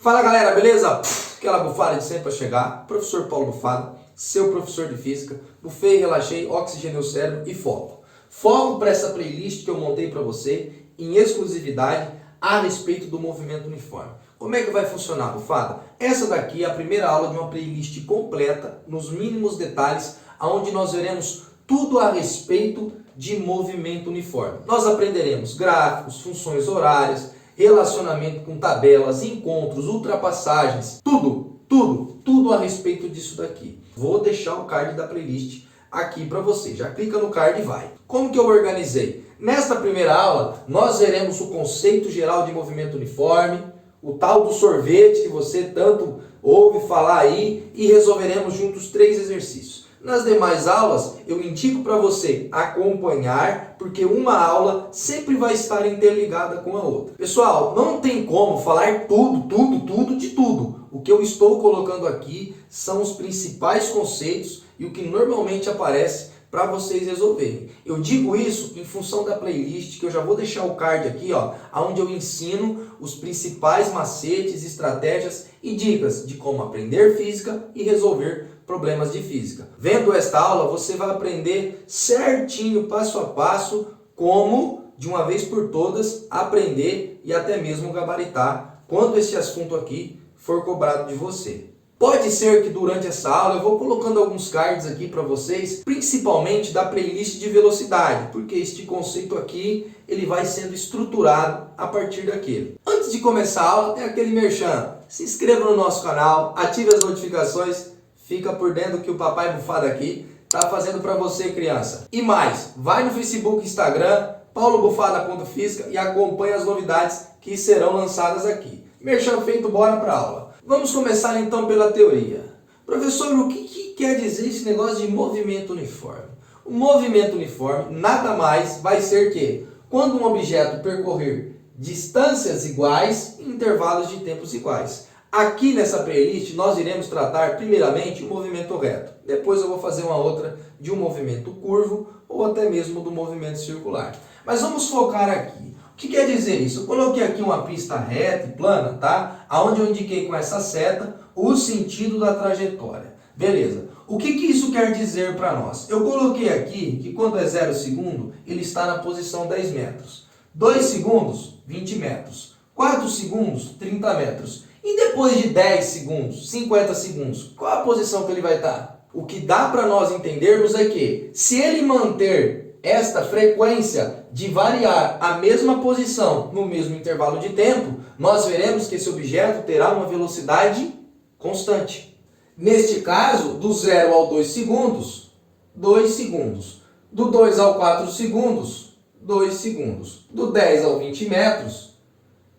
Fala galera, beleza? Aquela bufada de sempre para chegar. Professor Paulo Bufada, seu professor de física. Bufei, relaxei, oxigenei o cérebro e foco. Foco para essa playlist que eu montei para você em exclusividade a respeito do movimento uniforme. Como é que vai funcionar, Bufada? Essa daqui é a primeira aula de uma playlist completa, nos mínimos detalhes, onde nós veremos tudo a respeito de movimento uniforme. Nós aprenderemos gráficos, funções horárias, relacionamento com tabelas, encontros, ultrapassagens, tudo a respeito disso daqui. Vou deixar o card da playlist aqui para você. Já clica no card e vai. Como que eu organizei? Nesta primeira aula, nós veremos o conceito geral de movimento uniforme, o tal do sorvete que você tanto ouve falar aí, e resolveremos juntos 3 exercícios. Nas demais aulas, eu indico para você acompanhar, porque uma aula sempre vai estar interligada com a outra. Pessoal, não tem como falar tudo de tudo. O que eu estou colocando aqui são os principais conceitos e o que normalmente aparece para vocês resolverem. Eu digo isso em função da playlist, que eu já vou deixar o card aqui, ó, onde eu ensino os principais macetes, estratégias e dicas de como aprender física e resolver problemas de física. Vendo esta aula, você vai aprender certinho, passo a passo, como, de uma vez por todas, aprender e até mesmo gabaritar quando esse assunto aqui for cobrado de você. Pode ser que durante essa aula eu vou colocando alguns cards aqui para vocês, principalmente da playlist de velocidade, porque este conceito aqui ele vai sendo estruturado a partir daquele. Antes de começar a aula, tem aquele merchan. Se inscreva no nosso canal, ative as notificações, fica por dentro do que o Papai Bufada aqui está fazendo para você, criança. E mais, vai no Facebook e Instagram, paulobufada.física, e acompanhe as novidades que serão lançadas aqui. Merchan feito, bora para a aula. Vamos começar então pela teoria. Professor, o que quer dizer esse negócio de movimento uniforme? O movimento uniforme nada mais vai ser que quando um objeto percorrer distâncias iguais em intervalos de tempos iguais. Aqui nessa playlist nós iremos tratar primeiramente o movimento reto. Depois eu vou fazer uma outra de um movimento curvo ou até mesmo do movimento circular. Mas vamos focar aqui. O que quer dizer isso? Eu coloquei aqui uma pista reta e plana, tá? Onde eu indiquei com essa seta o sentido da trajetória. Beleza. O que isso quer dizer para nós? Eu coloquei aqui que quando é 0 segundo, ele está na posição 10 metros. 2 segundos, 20 metros. 4 segundos, 30 metros. E depois de 10 segundos, 50 segundos, qual a posição que ele vai estar? O que dá para nós entendermos é que, se ele manter esta frequência de variar a mesma posição no mesmo intervalo de tempo, nós veremos que esse objeto terá uma velocidade constante. Neste caso, do 0 ao 2 segundos, 2 segundos. Do 2 ao 4 segundos, 2 segundos. Do 10 ao 20 metros,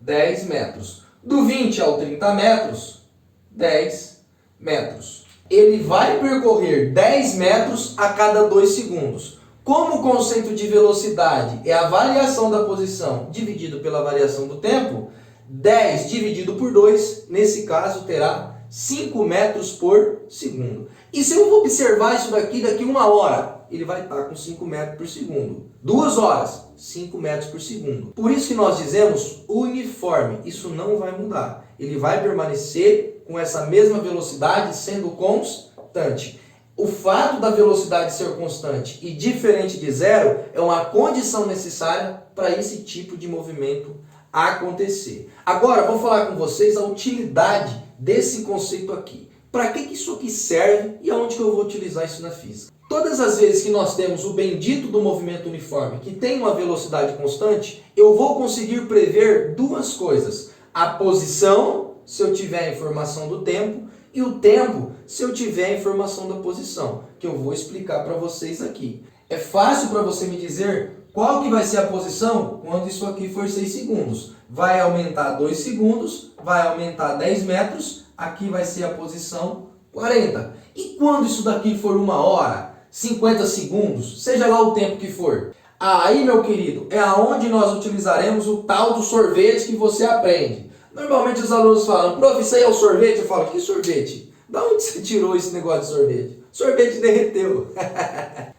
10 metros. Do 20 ao 30 metros, 10 metros. Ele vai percorrer 10 metros a cada 2 segundos. Como o conceito de velocidade é a variação da posição dividido pela variação do tempo, 10 dividido por 2, nesse caso, terá 5 metros por segundo. E se eu observar isso daqui 1 hora, ele vai estar com 5 metros por segundo. 2 horas, 5 metros por segundo. Por isso que nós dizemos uniforme. Isso não vai mudar. Ele vai permanecer com essa mesma velocidade sendo constante. O fato da velocidade ser constante e diferente de zero é uma condição necessária para esse tipo de movimento acontecer. Agora, vou falar com vocês a utilidade desse conceito aqui. Para que isso aqui serve e aonde que eu vou utilizar isso na física? Todas as vezes que nós temos o bendito do movimento uniforme, que tem uma velocidade constante, eu vou conseguir prever duas coisas. A posição, se eu tiver a informação do tempo, e o tempo, se eu tiver a informação da posição, que eu vou explicar para vocês aqui. É fácil para você me dizer qual que vai ser a posição quando isso aqui for 6 segundos. Vai aumentar 2 segundos, vai aumentar 10 metros, aqui vai ser a posição 40. E quando isso daqui for 1 hora, 50 segundos, seja lá o tempo que for. Aí, meu querido, é aonde nós utilizaremos o tal do sorvete que você aprende. Normalmente os alunos falam, prof, isso aí é o sorvete? Eu falo, que sorvete? Da onde você tirou esse negócio de sorvete? Sorvete derreteu.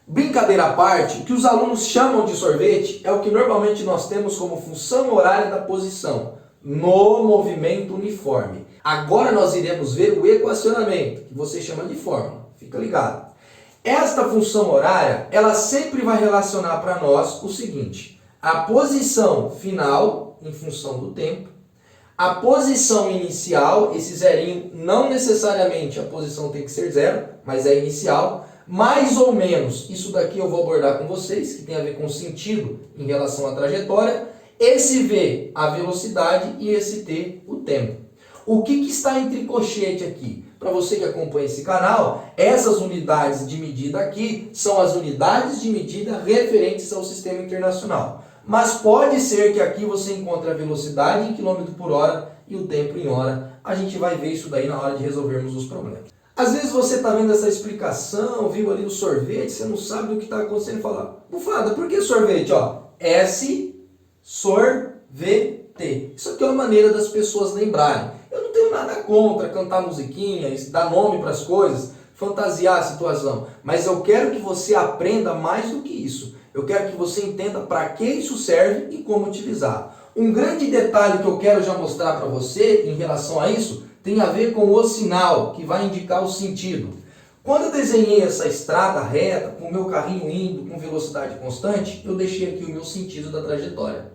Brincadeira à parte, o que os alunos chamam de sorvete é o que normalmente nós temos como função horária da posição. no movimento uniforme. Agora nós iremos ver o equacionamento, que você chama de fórmula. Fica ligado. Esta função horária, ela sempre vai relacionar para nós o seguinte: a posição final, em função do tempo, a posição inicial, esse zerinho, não necessariamente a posição tem que ser zero, mas é inicial, mais ou menos, isso daqui eu vou abordar com vocês, que tem a ver com sentido em relação à trajetória, esse V, a velocidade, e esse T, o tempo. O que está em tricochete aqui? Para você que acompanha esse canal, essas unidades de medida aqui são as unidades de medida referentes ao sistema internacional. Mas pode ser que aqui você encontre a velocidade em quilômetro por hora e o tempo em hora. A gente vai ver isso daí na hora de resolvermos os problemas. Às vezes você está vendo essa explicação, viu ali o sorvete, você não sabe do que está acontecendo e fala: Bufada, por que sorvete? Ó, S, sorvete. Isso aqui é uma maneira das pessoas lembrarem. Eu não tenho nada contra cantar musiquinha, dar nome para as coisas, fantasiar a situação. Mas eu quero que você aprenda mais do que isso. Eu quero que você entenda para que isso serve e como utilizar. Um grande detalhe que eu quero já mostrar para você em relação a isso tem a ver com o sinal, que vai indicar o sentido. Quando eu desenhei essa estrada reta, com o meu carrinho indo com velocidade constante, eu deixei aqui o meu sentido da trajetória.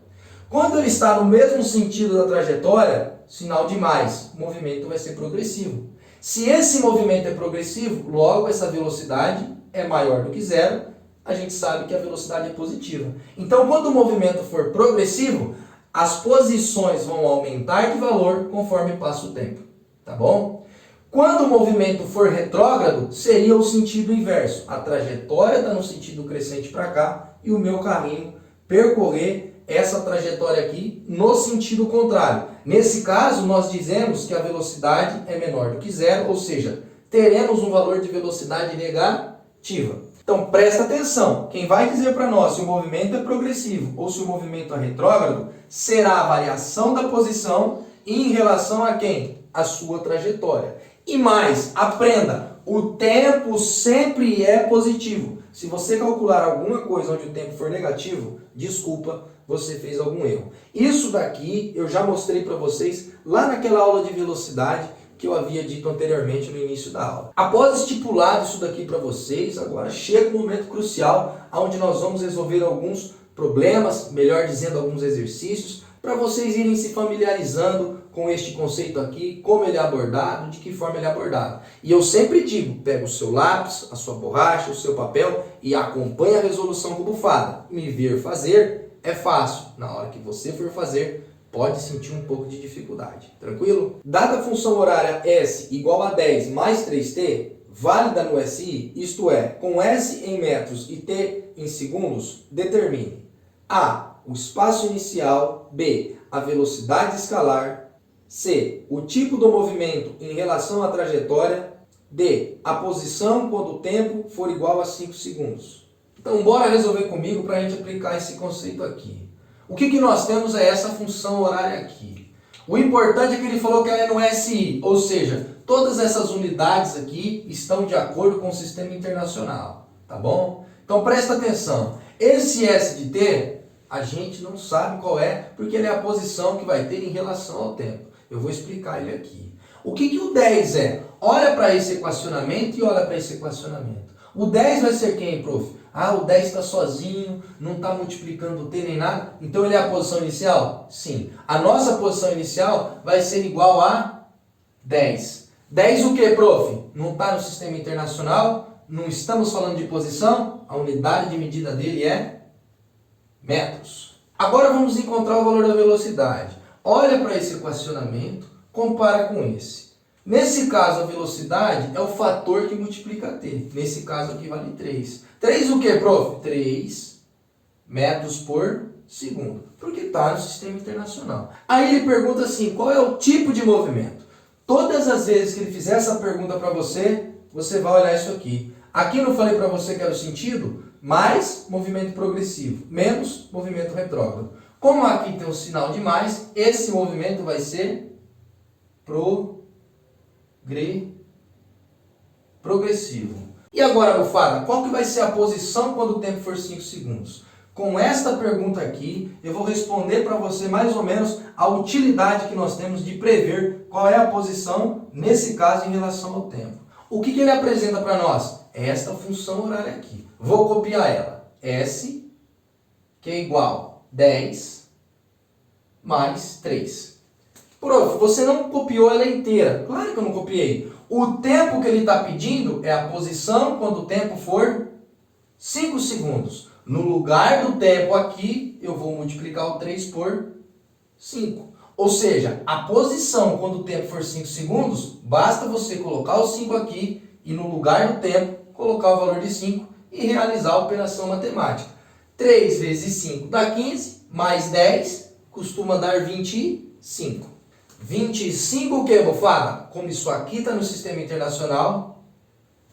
Quando ele está no mesmo sentido da trajetória, sinal de mais, o movimento vai ser progressivo. Se esse movimento é progressivo, logo essa velocidade é maior do que zero, a gente sabe que a velocidade é positiva. Então, quando o movimento for progressivo, as posições vão aumentar de valor conforme passa o tempo. Tá bom? Quando o movimento for retrógrado, seria o sentido inverso. A trajetória está no sentido crescente para cá e o meu carrinho percorrer essa trajetória aqui no sentido contrário. Nesse caso, nós dizemos que a velocidade é menor do que zero, ou seja, teremos um valor de velocidade negativa. Então, presta atenção. Quem vai dizer para nós se o movimento é progressivo ou se o movimento é retrógrado será a variação da posição em relação a quem? A sua trajetória. E mais, aprenda, o tempo sempre é positivo. Se você calcular alguma coisa onde o tempo for negativo, desculpa, você fez algum erro. Isso daqui eu já mostrei para vocês lá naquela aula de velocidade que eu havia dito anteriormente no início da aula. Após estipulado isso daqui para vocês, agora chega o momento crucial onde nós vamos resolver alguns problemas, melhor dizendo, alguns exercícios, para vocês irem se familiarizando com este conceito aqui, como ele é abordado, de que forma ele é abordado. E eu sempre digo, pega o seu lápis, a sua borracha, o seu papel e acompanhe a resolução com Bufada. Me ver fazer é fácil. Na hora que você for fazer, pode sentir um pouco de dificuldade. Tranquilo? Dada a função horária S igual a 10 mais 3t, válida no SI, isto é, com S em metros e T em segundos, determine A, o espaço inicial, B, a velocidade escalar, C, o tipo do movimento em relação à trajetória, D, a posição quando o tempo for igual a 5 segundos. Então, bora resolver comigo para a gente aplicar esse conceito aqui. O que nós temos é essa função horária aqui. O importante é que ele falou que ela é no SI, ou seja, todas essas unidades aqui estão de acordo com o sistema internacional, tá bom? Então presta atenção, esse S de T a gente não sabe qual é, porque ele é a posição que vai ter em relação ao tempo. Eu vou explicar ele aqui. O que o 10 é? Olha para esse equacionamento e olha para esse equacionamento. O 10 vai ser quem, prof? Ah, o 10 está sozinho, não está multiplicando o t nem nada. Então ele é a posição inicial? Sim. A nossa posição inicial vai ser igual a 10. 10 o que, prof? Não está no sistema internacional? Não estamos falando de posição? A unidade de medida dele é metros. Agora vamos encontrar o valor da velocidade. Olha para esse equacionamento, compara com esse. Nesse caso, a velocidade é o fator que multiplica t. Nesse caso aqui vale 3. 3 o que, prof? 3 metros por segundo. Porque está no sistema internacional. Aí ele pergunta assim, qual é o tipo de movimento? Todas as vezes que ele fizer essa pergunta para você, você vai olhar isso aqui. Aqui eu não falei para você que era o sentido? Mais movimento progressivo, menos movimento retrógrado. Como aqui tem um sinal de mais, esse movimento vai ser progressivo. E agora, Bufada, qual que vai ser a posição quando o tempo for 5 segundos? Com esta pergunta aqui, eu vou responder para você mais ou menos a utilidade que nós temos de prever qual é a posição, nesse caso, em relação ao tempo. O que ele apresenta para nós? É esta função horária aqui. Vou copiar ela. S, que é igual a 10 mais 3. Prof, você não copiou ela inteira. Claro que eu não copiei. O tempo que ele está pedindo é a posição quando o tempo for 5 segundos. No lugar do tempo aqui, eu vou multiplicar o 3 por 5. Ou seja, a posição quando o tempo for 5 segundos, basta você colocar o 5 aqui e no lugar do tempo, colocar o valor de 5 e realizar a operação matemática. 3 vezes 5 dá 15, mais 10 costuma dar 25. 25 o que, mofada? Como isso aqui está no sistema internacional,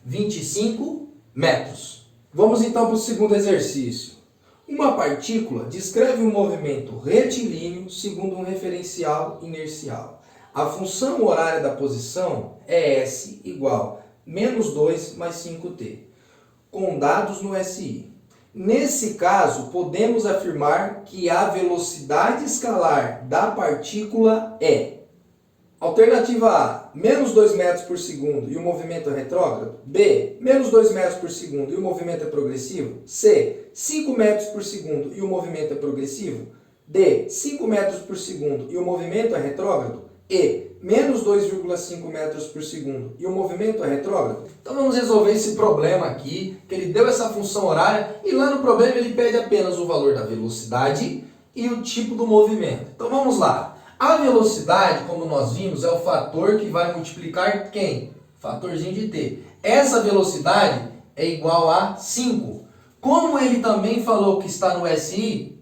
25 metros. Vamos então para o segundo exercício. Uma partícula descreve um movimento retilíneo segundo um referencial inercial. A função horária da posição é S igual a menos 2 mais 5t, com dados no SI. Nesse caso, podemos afirmar que a velocidade escalar da partícula é: alternativa A, menos 2 metros por segundo e o movimento é retrógrado. B, menos 2 metros por segundo e o movimento é progressivo. C, 5 metros por segundo e o movimento é progressivo. D, 5 metros por segundo e o movimento é retrógrado. E, menos 2,5 metros por segundo e o movimento é retrógrado. Então vamos resolver esse problema aqui, que ele deu essa função horária e lá no problema ele pede apenas o valor da velocidade e o tipo do movimento. Então vamos lá. A velocidade, como nós vimos, é o fator que vai multiplicar quem? Fatorzinho de t. Essa velocidade é igual a 5. Como ele também falou que está no SI,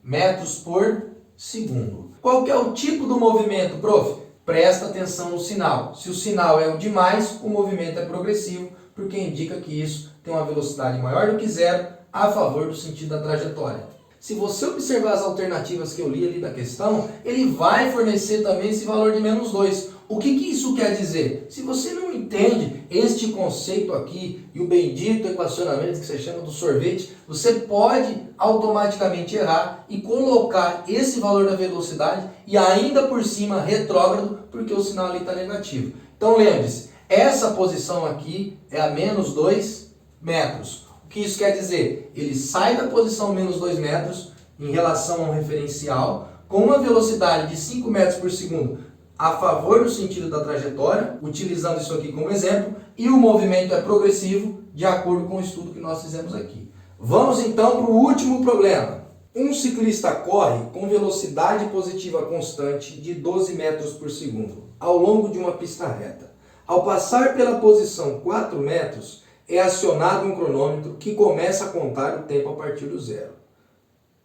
metros por segundo. Qual que é o tipo do movimento, prof? Presta atenção no sinal. Se o sinal é o de mais, o movimento é progressivo, porque indica que isso tem uma velocidade maior do que zero a favor do sentido da trajetória. Se você observar as alternativas que eu li ali da questão, ele vai fornecer também esse valor de menos 2. O que isso quer dizer? Se você não entende este conceito aqui e o bendito equacionamento que você chama do sorvete, você pode automaticamente errar e colocar esse valor da velocidade e ainda por cima retrógrado, porque o sinal ali está negativo. Então lembre-se, essa posição aqui é a menos 2 metros. O que isso quer dizer? Ele sai da posição menos 2 metros em relação ao referencial com uma velocidade de 5 metros por segundo a favor do sentido da trajetória, utilizando isso aqui como exemplo, e o movimento é progressivo de acordo com o estudo que nós fizemos aqui. Vamos então para o último problema. Um ciclista corre com velocidade positiva constante de 12 metros por segundo ao longo de uma pista reta. Ao passar pela posição 4 metros, é acionado um cronômetro que começa a contar o tempo a partir do zero.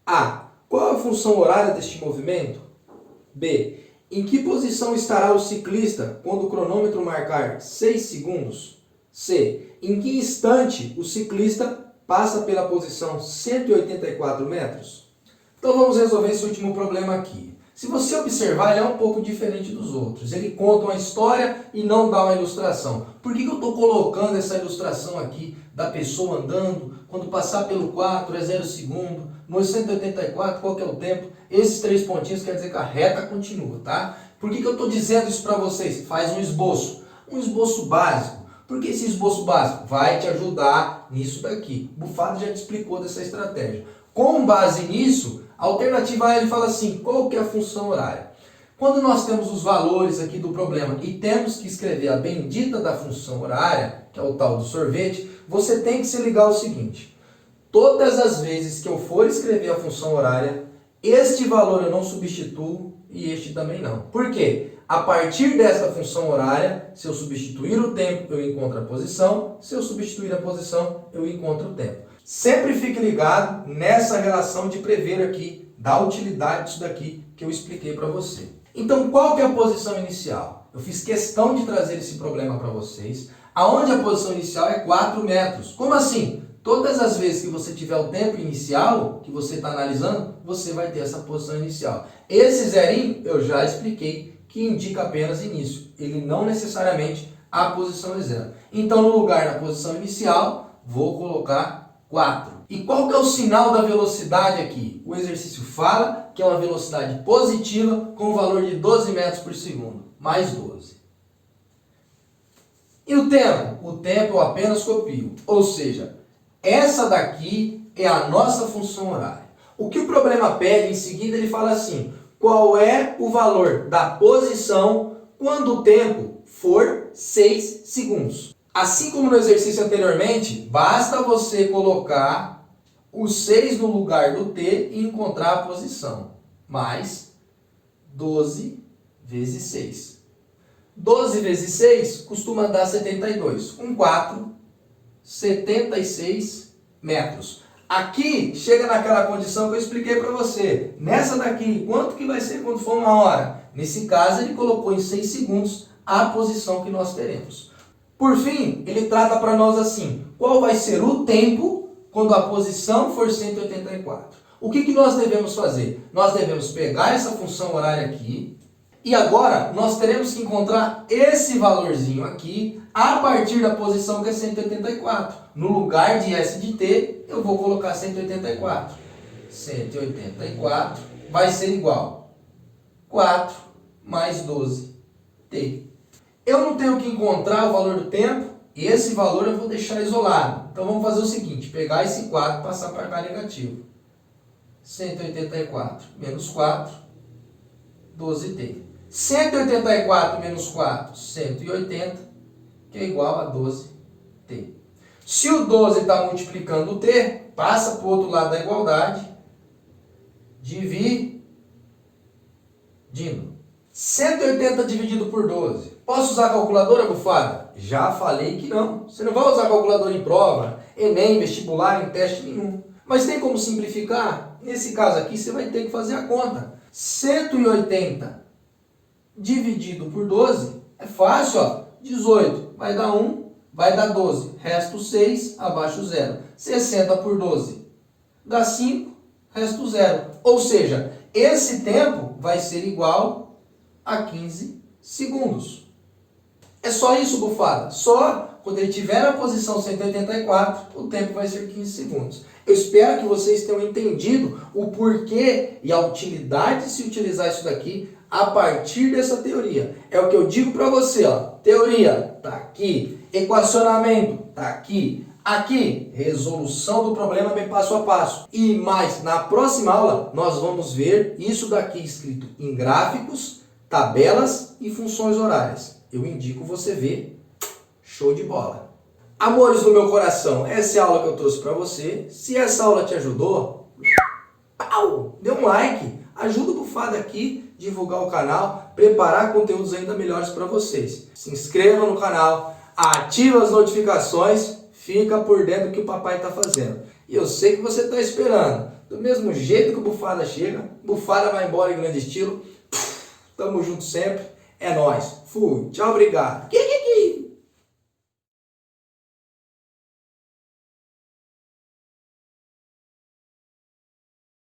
A. Qual a função horária deste movimento? B. Em que posição estará o ciclista quando o cronômetro marcar 6 segundos? C. Em que instante o ciclista passa pela posição 184 metros? Então vamos resolver esse último problema aqui. Se você observar, ele é um pouco diferente dos outros. Ele conta uma história e não dá uma ilustração. Por que eu estou colocando essa ilustração aqui da pessoa andando, quando passar pelo 4 é 0 segundo, no 184 qual que é o tempo? Esses 3 pontinhos quer dizer que a reta continua, tá? Por que eu estou dizendo isso para vocês? Faz um esboço básico. Por que esse esboço básico? Vai te ajudar nisso daqui. O Bufado já te explicou dessa estratégia. Com base nisso, a alternativa A ele fala assim, qual que é a função horária? Quando nós temos os valores aqui do problema e temos que escrever a bendita da função horária, que é o tal do sorvete, você tem que se ligar ao seguinte: todas as vezes que eu for escrever a função horária, este valor eu não substituo e este também não. Por quê? A partir desta função horária, se eu substituir o tempo, eu encontro a posição. Se eu substituir a posição, eu encontro o tempo. Sempre fique ligado nessa relação de prever aqui, da utilidade disso daqui que eu expliquei para você. Então, qual que é a posição inicial? Eu fiz questão de trazer esse problema para vocês, aonde a posição inicial é 4 metros. Como assim? Todas as vezes que você tiver o tempo inicial, que você está analisando, você vai ter essa posição inicial. Esse zerinho eu já expliquei, que indica apenas início. Ele não necessariamente a posição é zero. Então, no lugar da posição inicial, vou colocar 4. E qual que é o sinal da velocidade aqui? O exercício fala que é uma velocidade positiva com o valor de 12 metros por segundo, mais 12. E o tempo? O tempo eu apenas copio, ou seja, essa daqui é a nossa função horária. O que o problema pede, em seguida ele fala assim, qual é o valor da posição quando o tempo for 6 segundos? Assim como no exercício anteriormente, basta você colocar o 6 no lugar do t e encontrar a posição. Mais 12 vezes 6. 12 vezes 6 costuma dar 72. Com 4, 76 metros. Aqui chega naquela condição que eu expliquei para você. Nessa daqui, quanto que vai ser quando for 1 hora? Nesse caso, ele colocou em 6 segundos a posição que nós teremos. Por fim, ele trata para nós assim, qual vai ser o tempo quando a posição for 184? O que nós devemos fazer? Nós devemos pegar essa função horária aqui, e agora nós teremos que encontrar esse valorzinho aqui a partir da posição que é 184. No lugar de S de T, eu vou colocar 184. 184 vai ser igual a 4 mais 12T. Eu não tenho que encontrar o valor do tempo, e esse valor eu vou deixar isolado. Então vamos fazer o seguinte, pegar esse 4 e passar para cá negativo. 184 menos 4, 12T. 184 menos 4, 180, que é igual a 12T. Se o 12 está multiplicando o T, passa para o outro lado da igualdade, dividindo. 180 dividido por 12. Posso usar a calculadora, bufada? Já falei que não. Você não vai usar a calculadora em prova, Enem, vestibular, em teste nenhum. Mas tem como simplificar? Nesse caso aqui, você vai ter que fazer a conta. 180 dividido por 12 é fácil, ó. 18 vai dar 1, vai dar 12. Resto 6, abaixo 0. 60 por 12 dá 5, resto 0. Ou seja, esse tempo vai ser igual a 15 segundos. É só isso, bufada. Só quando ele tiver na posição 184, o tempo vai ser 15 segundos. Eu espero que vocês tenham entendido o porquê e a utilidade de se utilizar isso daqui a partir dessa teoria. É o que eu digo para você, ó. Teoria tá aqui, equacionamento tá aqui, aqui resolução do problema bem passo a passo. E mais, na próxima aula nós vamos ver isso daqui escrito em gráficos, tabelas e funções horárias. Eu indico você ver. Show de bola. Amores do meu coração, essa é a aula que eu trouxe para você. Se essa aula te ajudou, dê um like, ajuda o Bufada aqui, divulgar o canal, preparar conteúdos ainda melhores para vocês. Se inscreva no canal, ativa as notificações, fica por dentro do que o papai está fazendo. E eu sei que você está esperando. Do mesmo jeito que o Bufada chega, Bufada vai embora em grande estilo. Tamo junto sempre. É nóis. Fui. Tchau, obrigado.